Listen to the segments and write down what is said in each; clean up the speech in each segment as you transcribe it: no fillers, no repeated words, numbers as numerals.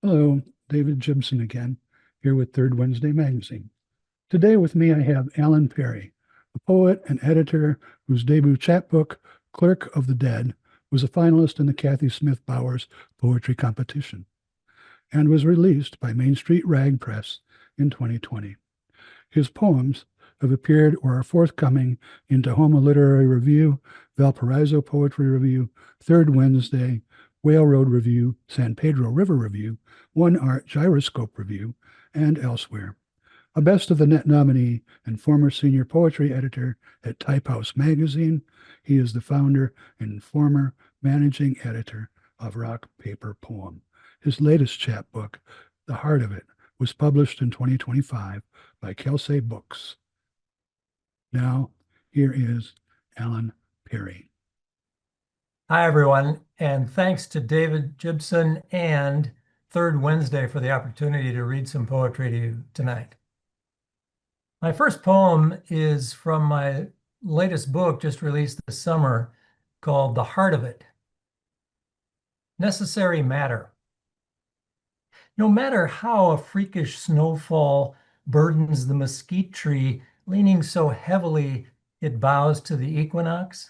Hello, David Gibson again, here with Third Wednesday Magazine. Today with me I have Alan Perry, a poet and editor whose debut chapbook, Clerk of the Dead, was a finalist in the Kathy Smith Bowers Poetry Competition and was released by Main Street Rag Press in 2020. His poems have appeared or are forthcoming in Tahoma Literary Review, Valparaiso Poetry Review, Third Wednesday, Whale Road Review, San Pedro River Review, One Art Gyroscope Review, and elsewhere. A Best of the Net nominee and former senior poetry editor at Type House Magazine, he is the founder and former managing editor of Rock Paper Poem. His latest chapbook, The Heart of It, was published in 2025 by Kelsey Books. Now, here is Alan Perry. Hi, everyone, and thanks to David Gibson and Third Wednesday for the opportunity to read some poetry to you tonight. My first poem is from my latest book, just released this summer, called The Heart of It. Necessary matter. No matter how a freakish snowfall burdens the mesquite tree, leaning so heavily it bows to the equinox,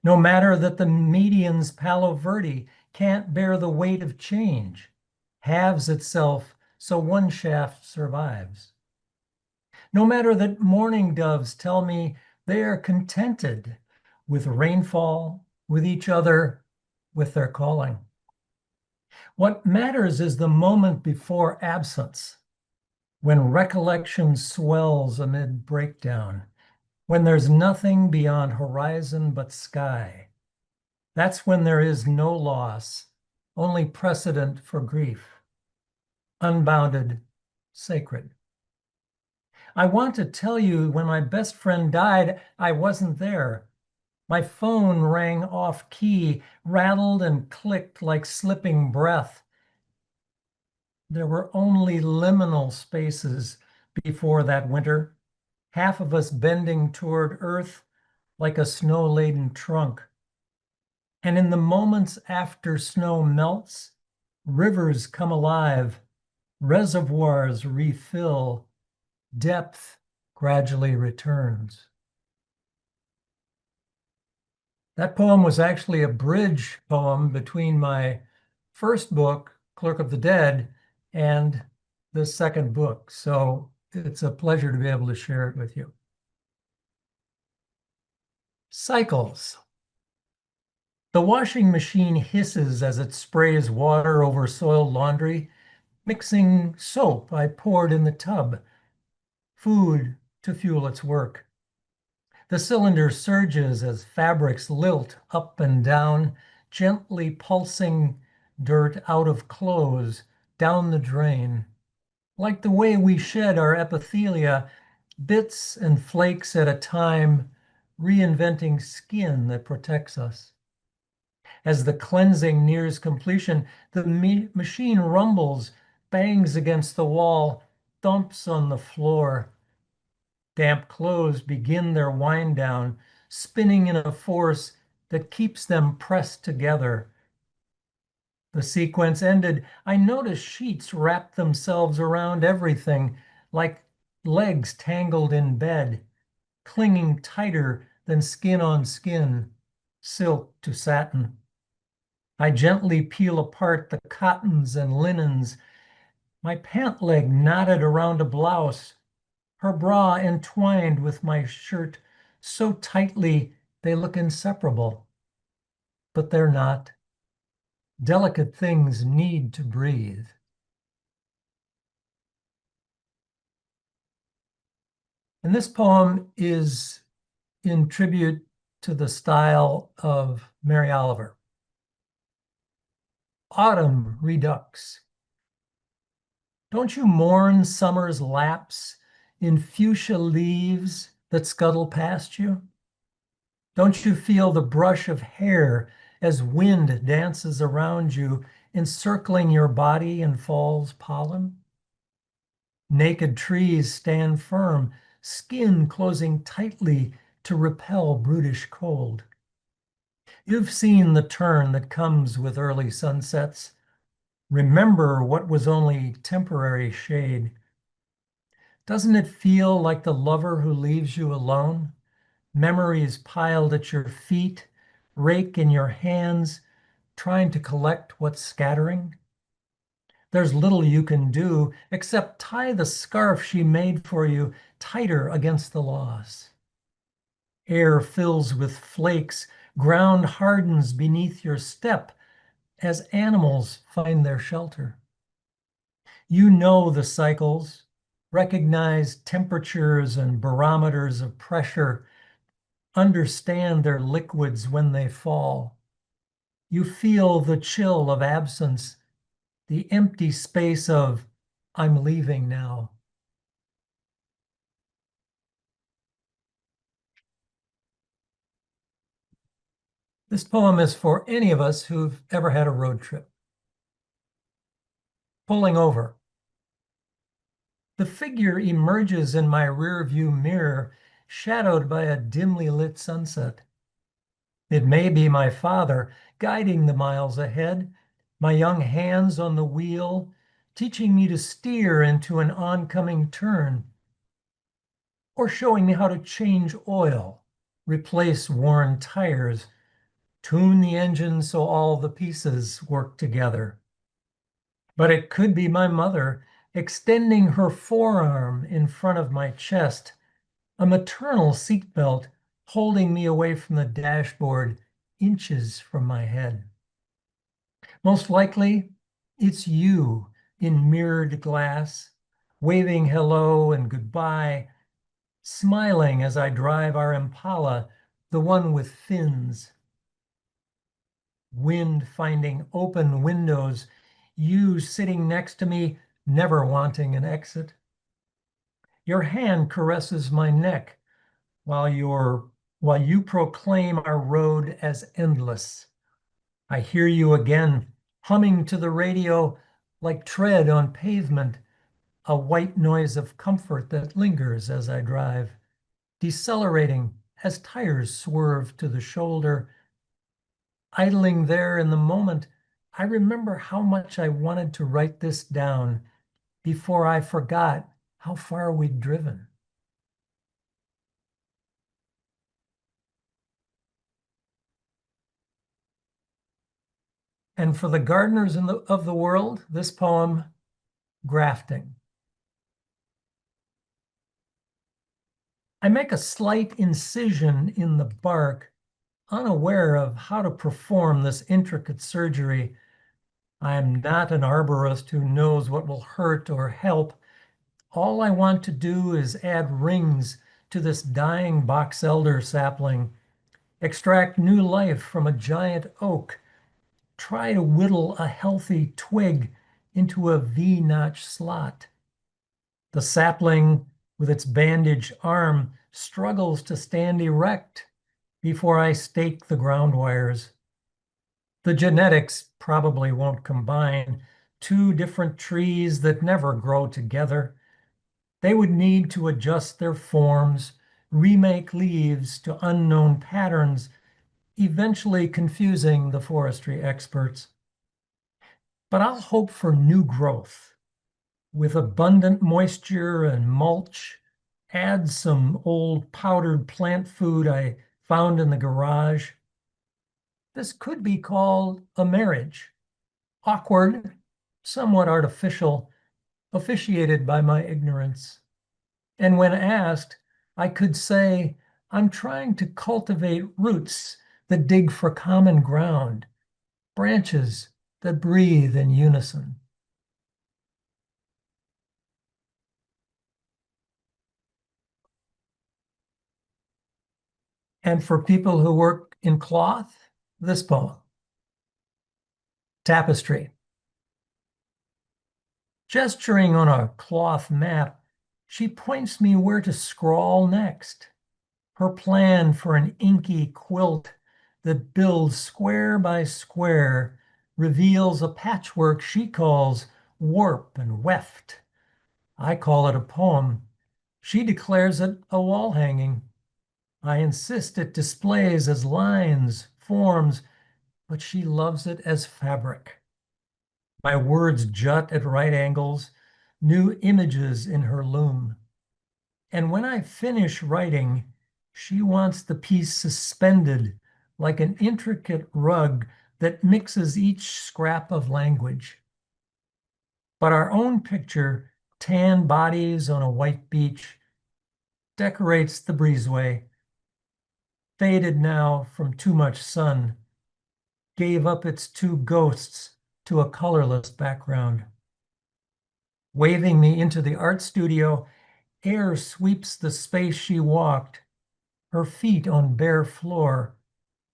no matter that the median's Palo Verde can't bear the weight of change, halves itself so one shaft survives. No matter that mourning doves tell me they are contented with rainfall, with each other, with their calling. What matters is the moment before absence, when recollection swells amid breakdown, when there's nothing beyond horizon but sky. That's when there is no loss, only precedent for grief, unbounded, sacred. I want to tell you when my best friend died, I wasn't there. My phone rang off key, rattled and clicked like slipping breath. There were only liminal spaces before that winter, half of us bending toward earth like a snow-laden trunk. And in the moments after snow melts, rivers come alive, reservoirs refill, depth gradually returns. That poem was actually a bridge poem between my first book, Clerk of the Dead, and the second book. So it's a pleasure to be able to share it with you. Cycles. The washing machine hisses as it sprays water over soiled laundry, mixing soap I poured in the tub, food to fuel its work. The cylinder surges as fabrics lilt up and down, gently pulsing dirt out of clothes, down the drain. Like the way we shed our epithelia, bits and flakes at a time, reinventing skin that protects us. As the cleansing nears completion, the machine rumbles, bangs against the wall, thumps on the floor. Damp clothes begin their wind down, spinning in a force that keeps them pressed together. The sequence ended. I noticed sheets wrap themselves around everything, like legs tangled in bed, clinging tighter than skin on skin, silk to satin. I gently peel apart the cottons and linens. My pant leg knotted around a blouse, her bra entwined with my shirt so tightly they look inseparable. But they're not. Delicate things need to breathe. And this poem is in tribute to the style of Mary Oliver. Autumn redux. Don't you mourn summer's lapse in fuchsia leaves that scuttle past you? Don't you feel the brush of hair as wind dances around you, encircling your body and falls pollen? Naked trees stand firm, skin closing tightly to repel brutish cold. You've seen the turn that comes with early sunsets. Remember what was only temporary shade. Doesn't it feel like the lover who leaves you alone? Memories piled at your feet, rake in your hands, trying to collect what's scattering? There's little you can do except tie the scarf she made for you tighter against the loss. Air fills with flakes, ground hardens beneath your step as animals find their shelter. You know the cycles, recognize temperatures and barometers of pressure, understand their liquids when they fall. You feel the chill of absence, the empty space of, I'm leaving now. This poem is for any of us who've ever had a road trip. Pulling over. The figure emerges in my rearview mirror, shadowed by a dimly lit sunset. It may be my father guiding the miles ahead, my young hands on the wheel, teaching me to steer into an oncoming turn, or showing me how to change oil, replace worn tires, tune the engine so all the pieces work together. But it could be my mother extending her forearm in front of my chest, a maternal seatbelt holding me away from the dashboard inches from my head. Most likely, it's you in mirrored glass, waving hello and goodbye, smiling as I drive our Impala, the one with fins. Wind finding open windows, you sitting next to me, never wanting an exit. Your hand caresses my neck while you proclaim our road as endless. I hear you again, humming to the radio like tread on pavement, a white noise of comfort that lingers as I drive, decelerating as tires swerve to the shoulder. Idling there in the moment, I remember how much I wanted to write this down before I forgot how far we'd driven. And for the gardeners of the world, this poem, Grafting. I make a slight incision in the bark, unaware of how to perform this intricate surgery. I am not an arborist who knows what will hurt or help. All I want to do is add rings to this dying box elder sapling, extract new life from a giant oak, try to whittle a healthy twig into a V-notch slot. The sapling, with its bandaged arm, struggles to stand erect before I stake the ground wires. The genetics probably won't combine two different trees that never grow together. They would need to adjust their forms, remake leaves to unknown patterns, eventually confusing the forestry experts. But I'll hope for new growth. With abundant moisture and mulch, add some old powdered plant food I found in the garage. This could be called a marriage. Awkward, somewhat artificial, officiated by my ignorance. And when asked, I could say, I'm trying to cultivate roots that dig for common ground, branches that breathe in unison. And for people who work in cloth, this poem, Tapestry. Gesturing on a cloth map, she points me where to scrawl next. Her plan for an inky quilt that builds square by square reveals a patchwork she calls warp and weft. I call it a poem. She declares it a wall hanging. I insist it displays as lines, forms, but she loves it as fabric. My words jut at right angles, new images in her loom. And when I finish writing, she wants the piece suspended like an intricate rug that mixes each scrap of language. But our own picture, tan bodies on a white beach, decorates the breezeway, faded now from too much sun, gave up its two ghosts to a colorless background. Waving me into the art studio, air sweeps the space she walked, her feet on bare floor,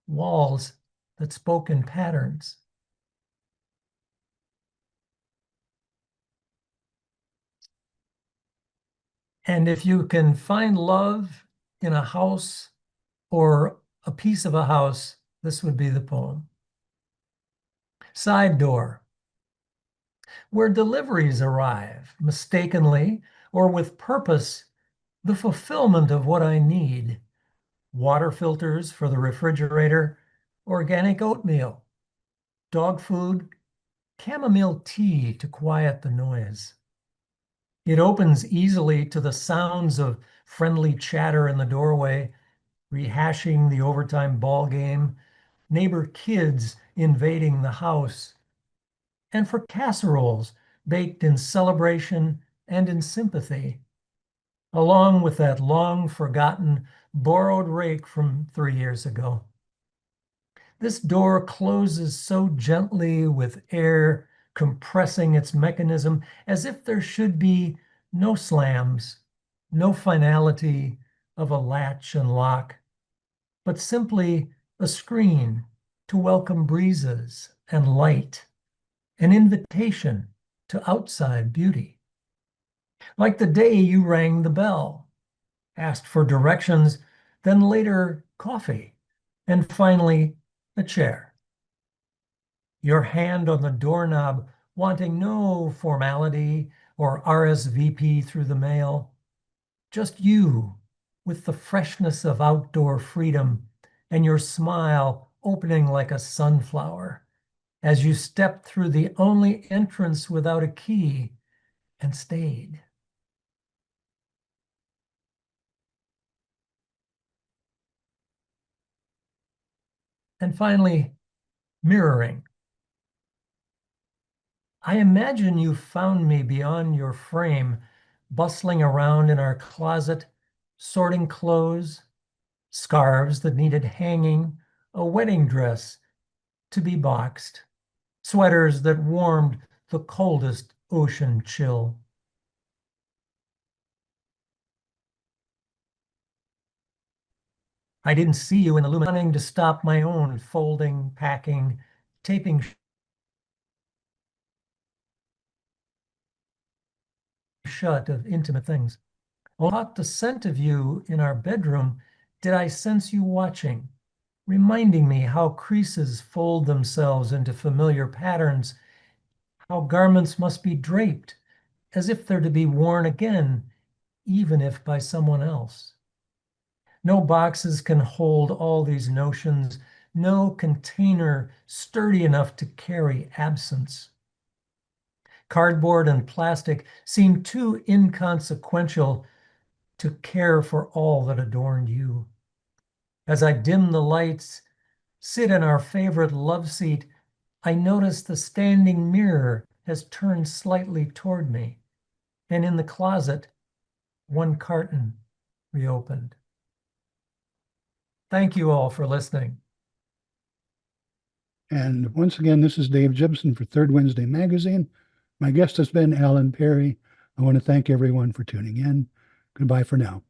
walls that spoke in patterns. And if you can find love in a house or a piece of a house, this would be the poem. Side door, where deliveries arrive mistakenly or with purpose, the fulfillment of what I need. Water filters for the refrigerator, organic oatmeal, dog food, chamomile tea to quiet the noise. It opens easily to the sounds of friendly chatter in the doorway, rehashing the overtime ball game, neighbor kids invading the house, and for casseroles baked in celebration and in sympathy, along with that long forgotten borrowed rake from 3 years ago. This door closes so gently with air compressing its mechanism as if there should be no slams, no finality of a latch and lock, but simply a screen to welcome breezes and light, an invitation to outside beauty. Like the day you rang the bell, asked for directions, then later coffee, and finally a chair. Your hand on the doorknob, wanting no formality or RSVP through the mail. Just you with the freshness of outdoor freedom and your smile opening like a sunflower as you stepped through the only entrance without a key and stayed. And finally, mirroring. I imagine you found me beyond your frame, bustling around in our closet, sorting clothes, scarves that needed hanging, a wedding dress to be boxed, sweaters that warmed the coldest ocean chill. I didn't see you in the wanting to stop my own folding, packing, taping shut of intimate things. Caught the scent of you in our bedroom, did I sense you watching, reminding me how creases fold themselves into familiar patterns, how garments must be draped as if they're to be worn again, even if by someone else. No boxes can hold all these notions, no container sturdy enough to carry absence. Cardboard and plastic seem too inconsequential to care for all that adorned you. As I dim the lights, sit in our favorite love seat, I notice the standing mirror has turned slightly toward me, and in the closet, one carton reopened. Thank you all for listening. And once again, this is Dave Gibson for Third Wednesday Magazine. My guest has been Alan Perry. I want to thank everyone for tuning in. Goodbye for now.